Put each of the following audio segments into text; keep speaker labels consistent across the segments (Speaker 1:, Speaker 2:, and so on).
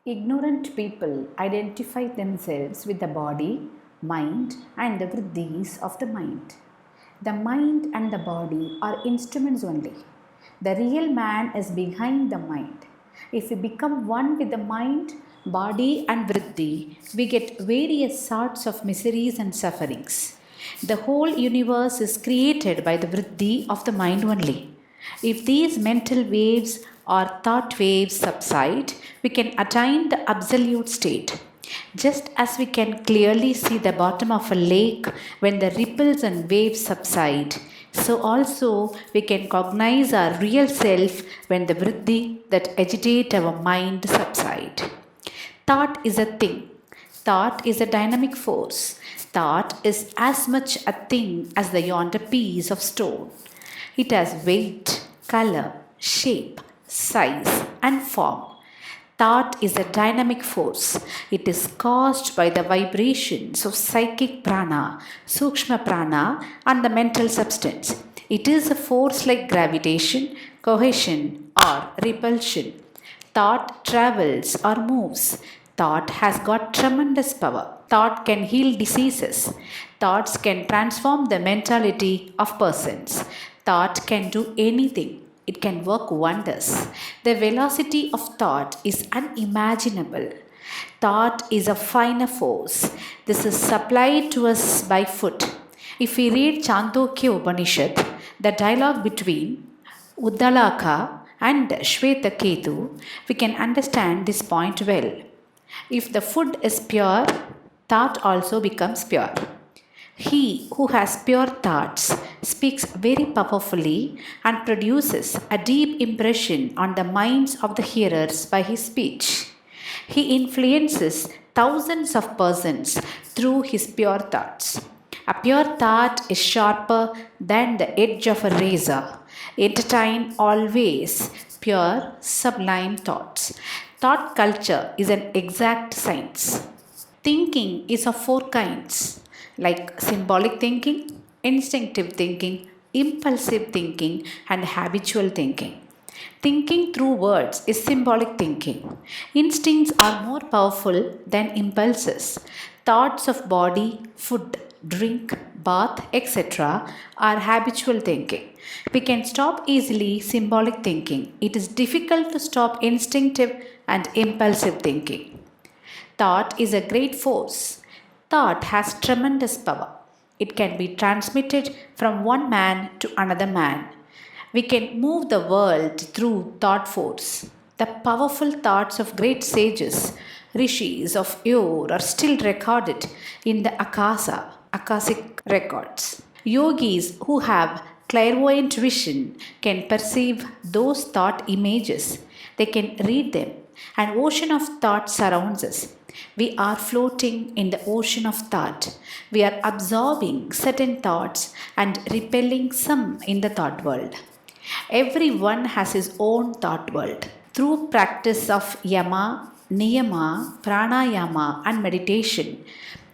Speaker 1: Ignorant people identify themselves with the body, mind, and the vriddhis of the mind. The mind and the body are instruments only. The real man is behind the mind. If we become one with the mind, body, and vriddhi, we get various sorts of miseries and sufferings. The whole universe is created by the vriddhi of the mind only. If these mental waves or thought waves subside, we can attain the absolute state. Just as we can clearly see the bottom of a lake when the ripples and waves subside, so also we can cognize our real self when the vriddhi that agitate our mind subside. Thought is a thing. Thought is a dynamic force. Thought is as much a thing as the yonder piece of stone. It has weight, color, shape, size, and form. Thought is a dynamic force. It is caused by the vibrations of psychic prana, sukshma prana, and the mental substance. It is a force like gravitation, cohesion, or repulsion. Thought travels or moves. Thought has got tremendous power. Thought can heal diseases. Thoughts can transform the mentality of persons. Thought can do anything. It can work wonders. The velocity of thought is unimaginable. Thought is a finer force. This is supplied to us by foot. If we read Chandogya Upanishad, the dialogue between Uddalaka and Shvetaketu, we can understand this point well. If the food is pure, thought also becomes pure. He who has pure thoughts speaks very powerfully and produces a deep impression on the minds of the hearers by his speech. He influences thousands of persons through his pure thoughts. A pure thought is sharper than the edge of a razor. Entertain always pure, sublime thoughts. Thought culture is an exact science. Thinking is of four kinds, like symbolic thinking, instinctive thinking, impulsive thinking, and habitual thinking. Thinking through words is symbolic thinking. Instincts are more powerful than impulses. Thoughts of body, food, drink, bath, etc. are habitual thinking. We can stop easily symbolic thinking. It is difficult to stop instinctive and impulsive thinking. Thought is a great force. Thought has tremendous power. It can be transmitted from one man to another man. We can move the world through thought force. The powerful thoughts of great sages, rishis of yore are still recorded in the Akashic records. Yogis who have clairvoyant vision can perceive those thought images. They can read them. An ocean of thought surrounds us. We are floating in the ocean of thought. We are absorbing certain thoughts and repelling some in the thought world. Everyone has his own thought world. Through practice of yama, niyama, pranayama, and meditation,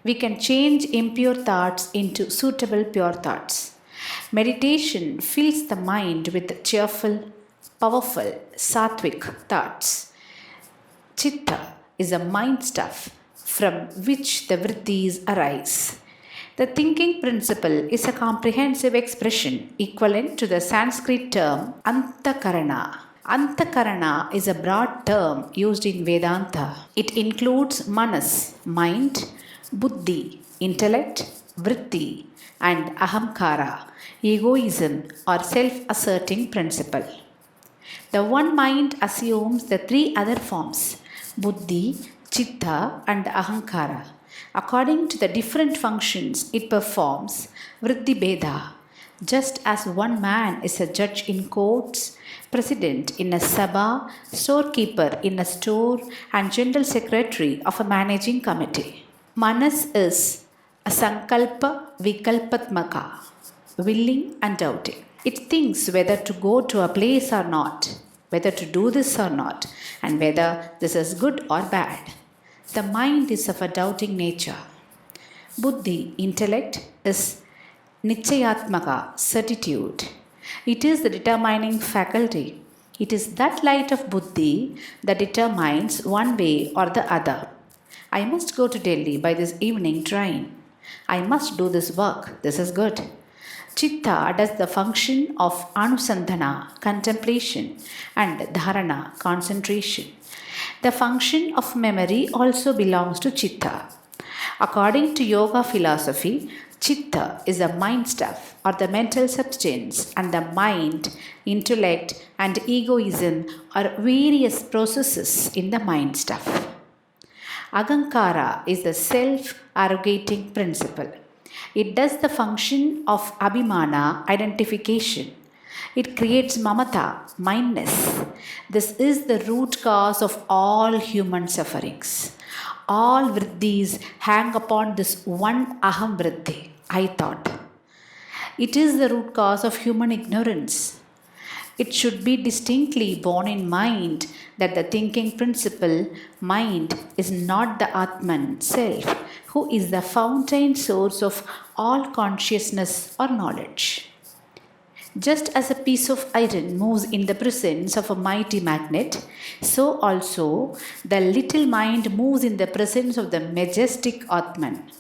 Speaker 1: we can change impure thoughts into suitable pure thoughts. Meditation fills the mind with cheerful, powerful, sattvic thoughts. Chitta is a mind stuff from which the vriddhis arise. The thinking principle is a comprehensive expression equivalent to the Sanskrit term antakarana. Antakarana is a broad term used in Vedanta. It includes manas, mind, buddhi, intellect, vritti, and ahamkara, egoism or self-asserting principle. The one mind assumes the three other forms, buddhi, chitta, and ahankara. According to the different functions it performs, vriddhi beda. Just as one man is a judge in courts, president in a sabha, storekeeper in a store, and general secretary of a managing committee. Manas is a sankalpa vikalpatmaka, willing and doubting. It thinks whether to go to a place or not. whether to do this or not, and whether this is good or bad. The mind is of a doubting nature. Buddhi, intellect, is Nichayatmaka, certitude. It is the determining faculty. It is that light of Buddhi that determines one way or the other. I must go to Delhi by this evening train. I must do this work. This is good. Chitta does the function of Anusandhana, contemplation, and Dharana, concentration. The function of memory also belongs to Chitta. According to yoga philosophy, Chitta is the mind stuff or the mental substance, and the mind, intellect, and egoism are various processes in the mind stuff. Agankara is the self-arrogating principle. It does the function of Abhimana, identification. It creates mamata, mindness. This is the root cause of all human sufferings. All vriddhis hang upon this one aham vriddhi, I thought. It is the root cause of human ignorance. It should be distinctly borne in mind that the thinking principle, mind, is not the Atman, self, who is the fountain source of all consciousness or knowledge. Just as a piece of iron moves in the presence of a mighty magnet, so also the little mind moves in the presence of the majestic Atman.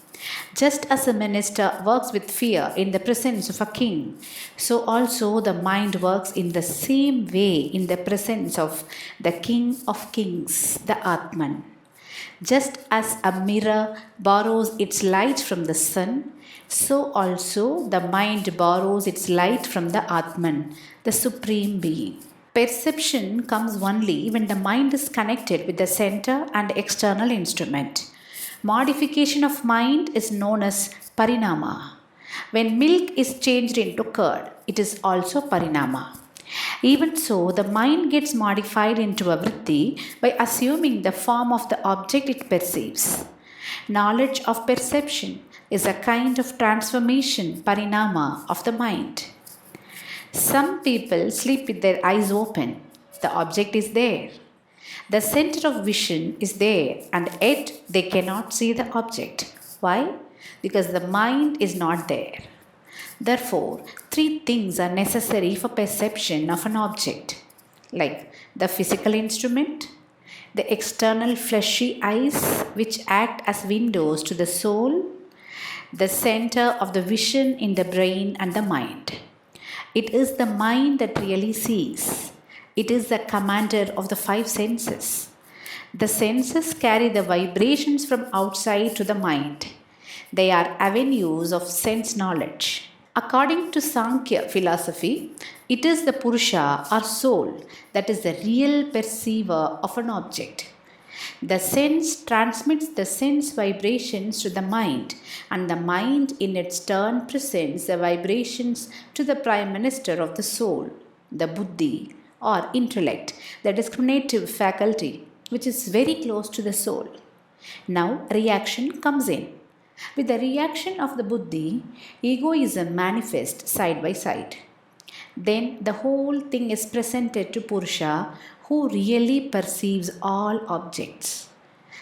Speaker 1: Just as a minister works with fear in the presence of a king, so also the mind works in the same way in the presence of the King of Kings, the Atman. Just as a mirror borrows its light from the sun, so also the mind borrows its light from the Atman, the Supreme Being. Perception comes only when the mind is connected with the center and external instrument. Modification of mind is known as parinama. When milk is changed into curd, it is also parinama. Even so, the mind gets modified into a vritti by assuming the form of the object it perceives. Knowledge of perception is a kind of transformation, parinama, of the mind. Some people sleep with their eyes open. The object is there. The center of vision is there, and yet they cannot see the object. Why? Because the mind is not there. Therefore, three things are necessary for perception of an object, like the physical instrument, the external fleshy eyes which act as windows to the soul, the center of the vision in the brain and the mind. It is the mind that really sees. It is the commander of the five senses. The senses carry the vibrations from outside to the mind. They are avenues of sense knowledge. According to Sankhya philosophy, it is the Purusha or soul that is the real perceiver of an object. The sense transmits the sense vibrations to the mind, and the mind in its turn presents the vibrations to the Prime Minister of the soul, the Buddhi or intellect, the discriminative faculty, which is very close to the soul. Now reaction comes in. With the reaction of the Buddhi, egoism manifests side by side. Then the whole thing is presented to Purusha, who really perceives all objects.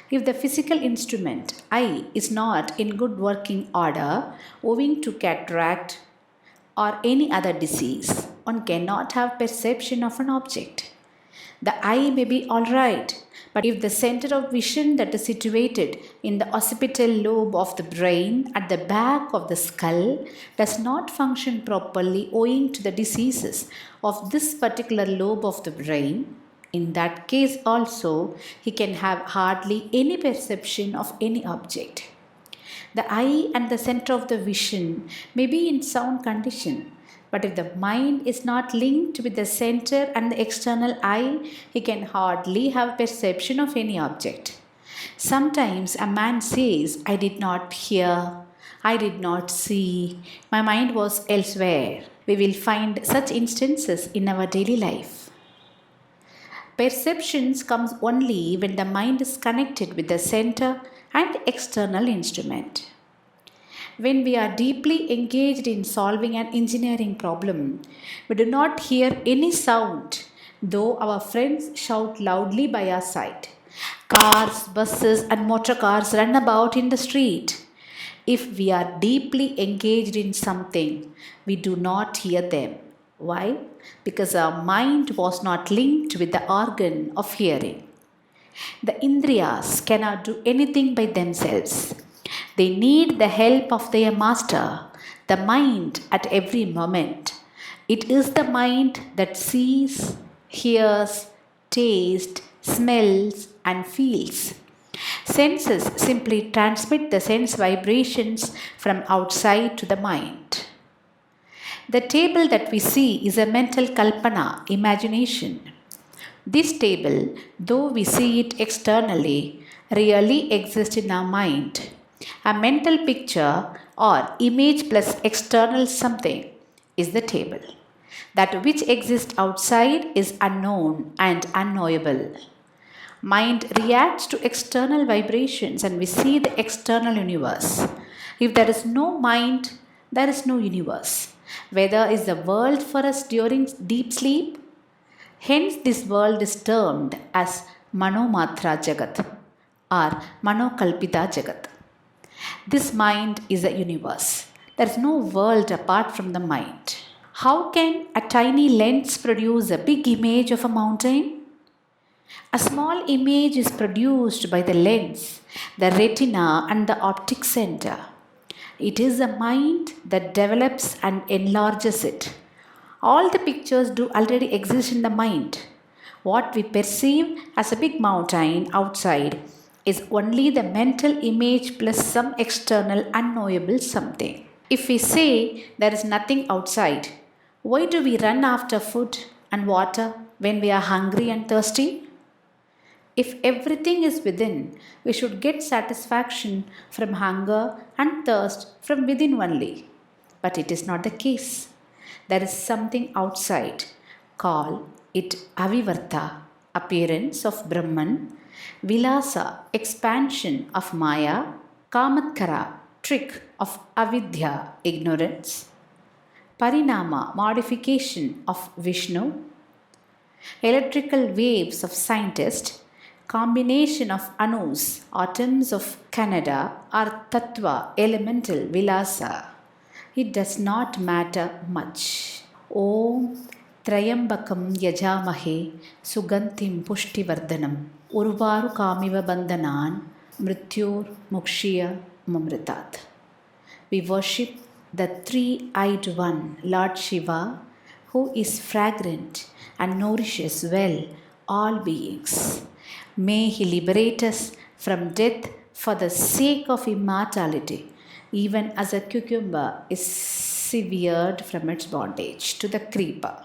Speaker 1: If the physical instrument, eye, is not in good working order, owing to cataract or any other disease, one cannot have perception of an object. The eye may be all right, but if the center of vision that is situated in the occipital lobe of the brain at the back of the skull does not function properly owing to the diseases of this particular lobe of the brain, in that case also he can have hardly any perception of any object. The eye and the center of the vision may be in sound condition, but if the mind is not linked with the center and the external eye, he can hardly have perception of any object. Sometimes a man says, I did not hear, I did not see, my mind was elsewhere. We will find such instances in our daily life. Perceptions comes only when the mind is connected with the center and external instrument. When we are deeply engaged in solving an engineering problem, we do not hear any sound though our friends shout loudly by our side. Cars, buses, and motor cars run about in the street. If we are deeply engaged in something, we do not hear them. Why? Because our mind was not linked with the organ of hearing. The Indriyas cannot do anything by themselves. They need the help of their master, the mind, at every moment. It is the mind that sees, hears, tastes, smells, and feels. Senses simply transmit the sense vibrations from outside to the mind. The table that we see is a mental kalpana, imagination. This table, though we see it externally, really exists in our mind. A mental picture or image plus external something is the table. That which exists outside is unknown and unknowable. Mind reacts to external vibrations and we see the external universe. If there is no mind, there is no universe. Weather is the world for us during deep sleep. Hence, this world is termed as Manomatra Jagat or Manokalpita Jagat. This mind is a universe. There is no world apart from the mind. How can a tiny lens produce a big image of a mountain? A small image is produced by the lens, the retina, and the optic center. It is the mind that develops and enlarges it. All the pictures do already exist in the mind. What we perceive as a big mountain outside is only the mental image plus some external unknowable something. If we say there is nothing outside, why do we run after food and water when we are hungry and thirsty? If everything is within, we should get satisfaction from hunger and thirst from within only. But it is not the case. There is something outside. Call it Avivarta, appearance of Brahman, Vilasa, expansion of Maya, Kamatkara, trick of Avidya, ignorance, Parinama, modification of Vishnu, electrical waves of scientist, combination of Anus, atoms of Canada, or Tattva, elemental Vilasa. It does not matter much. Om Trayambakam Yajamahe Sugantim Pushtivardhanam Urvaru Kamiva Bandhanan Mrityur Mukshya Mamritat. We worship the three-eyed one, Lord Shiva, who is fragrant and nourishes well all beings. May he liberate us from death for the sake of immortality, even as a cucumber is severed from its bondage to the creeper.